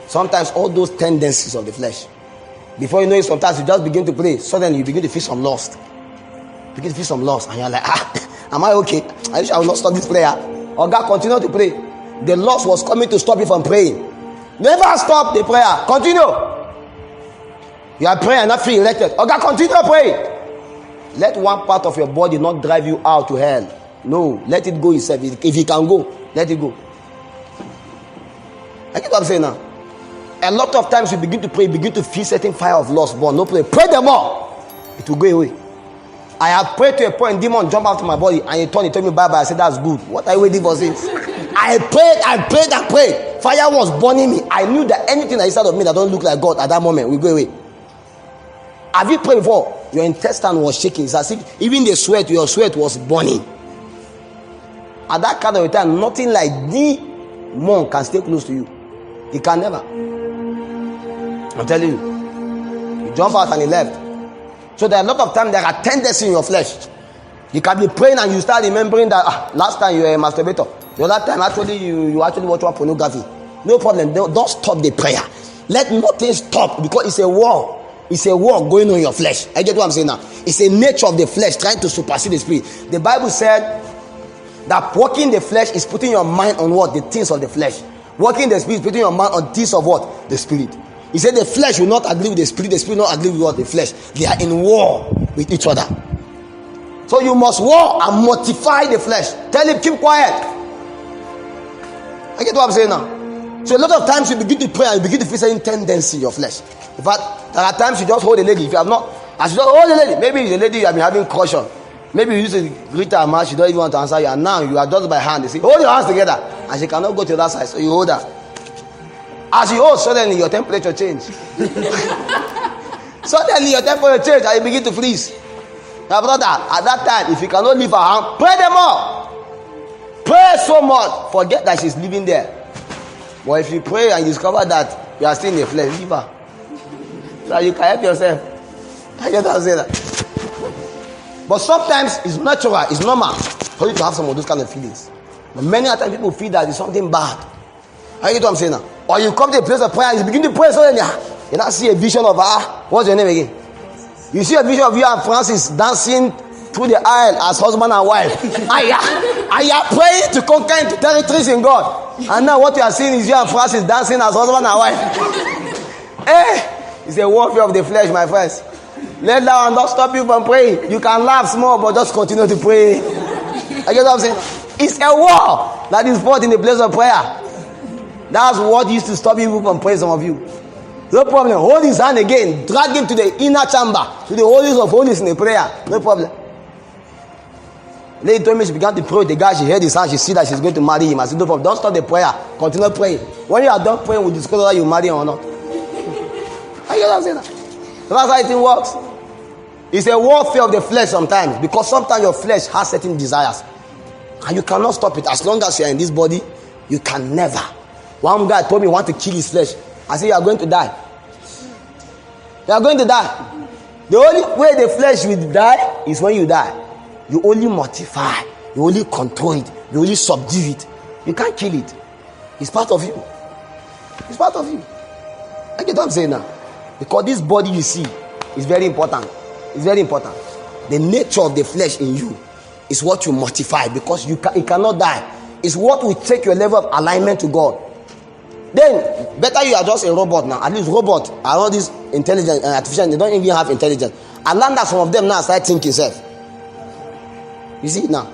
Sometimes all those tendencies of the flesh, before you know it, sometimes you just begin to pray, suddenly you begin to feel some lust. Begin to feel some lust, and you're like, am I okay? I wish I will not stop this prayer. Or God, continue to pray. The lust was coming to stop you from praying. Never stop the prayer. Continue. You are praying and not feeling elected. Oh God, continue praying. Let one part of your body not drive you out to hell. No, let it go itself. If you can go, let it go. I get what I'm saying now. A lot of times you begin to pray, begin to feel certain fire of lust born. No pray. Pray them all. It will go away. I have prayed to a point, demon jump out of my body, and he told me bye bye. I said, that's good. What are you waiting for since? I prayed. Fire was burning me. I knew that anything that is inside of me that don't look like God at that moment will go away. Have you prayed before? Your intestine was shaking. It's as if even your sweat was burning. At that kind of a time, nothing like the monk can stay close to you. He can never. I'm telling you. He jumped out and he left. So there are a lot of times there are tendencies in your flesh. You can be praying and you start remembering that last time you were a masturbator. The other time actually you actually watch pornography. No problem. Don't stop the prayer. Let nothing stop, because it's a war. It's a war going on in your flesh. I get what I'm saying now. It's a nature of the flesh trying to supersede the spirit. The Bible said that walking the flesh is putting your mind on what? The things of the flesh. Walking the spirit is putting your mind on things of what? The spirit. He said the flesh will not agree with the spirit will not agree with what? The flesh. They are in war with each other. So you must war and mortify the flesh. Tell him, keep quiet. I get what I'm saying now. So a lot of times you begin to pray and you begin to feel certain tendency in your flesh. In fact, there are times you just hold a lady. If you have not, as you just hold a lady, maybe the lady you have been having caution. Maybe you used to greet her much, she don't even want to answer you, and now you are just by hand. They say, hold your hands together, and she cannot go to that side, so you hold her. As you hold, suddenly your temperature change. Suddenly your temperature change, and you begin to freeze. Now, brother, at that time, if you cannot leave her hand, pray them all. Pray so much, forget that she's living there. But if you pray and you discover that you are still in the flesh, leave her. So you can help yourself. I get what I'm saying that. But sometimes it's natural, it's normal for you to have some of those kind of feelings. But many times people feel that it's something bad. I get what I'm saying now. Or you come to a place of prayer and you begin to pray, so then you now see a vision of what's your name again? You see a vision of you and Francis dancing through the aisle as husband and wife. And you are praying to conquer into territories in God. And now what you are seeing is you and Francis dancing as husband and wife. Hey! It's a warfare of the flesh, my friends. Let that one not stop you from praying. You can laugh small, but just continue to pray. I get what I'm saying? It's a war that is fought in the place of prayer. That's what used to stop you from praying, some of you. No problem. Hold his hand again. Drag him to the inner chamber, to the holiest of holies in the prayer. No problem. Lady told me she began to pray with the guy. She heard his hand. She see that she's going to marry him. I said, no problem. Don't stop the prayer. Continue praying. When you are done praying, we'll discuss whether you marry him or not. I get what I'm saying? So that's how it works. It's a warfare of the flesh sometimes, because sometimes your flesh has certain desires and you cannot stop it. As long as you are in this body, you can never. One guy told me he want to kill his flesh. I said, you are going to die. You are going to die. The only way the flesh will die is when you die. You only mortify, you only control it, you only subdue it. You can't kill it. It's part of you. It's part of you. I get what I'm saying now. Because this body you see is very important. It's very important. The nature of the flesh in you is what you mortify, because it cannot die. It's what will take your level of alignment to God. Then, better you are just a robot now. At least robots are all these intelligent and artificial. They don't even have intelligence. And learn that some of them now start thinking self. You see now.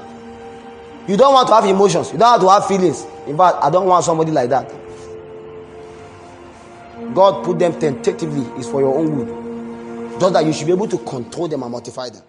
You don't want to have emotions. You don't have to have feelings. In fact, I don't want somebody like that. God put them tentatively. It's for your own good. Just that you should be able to control them and mortify them.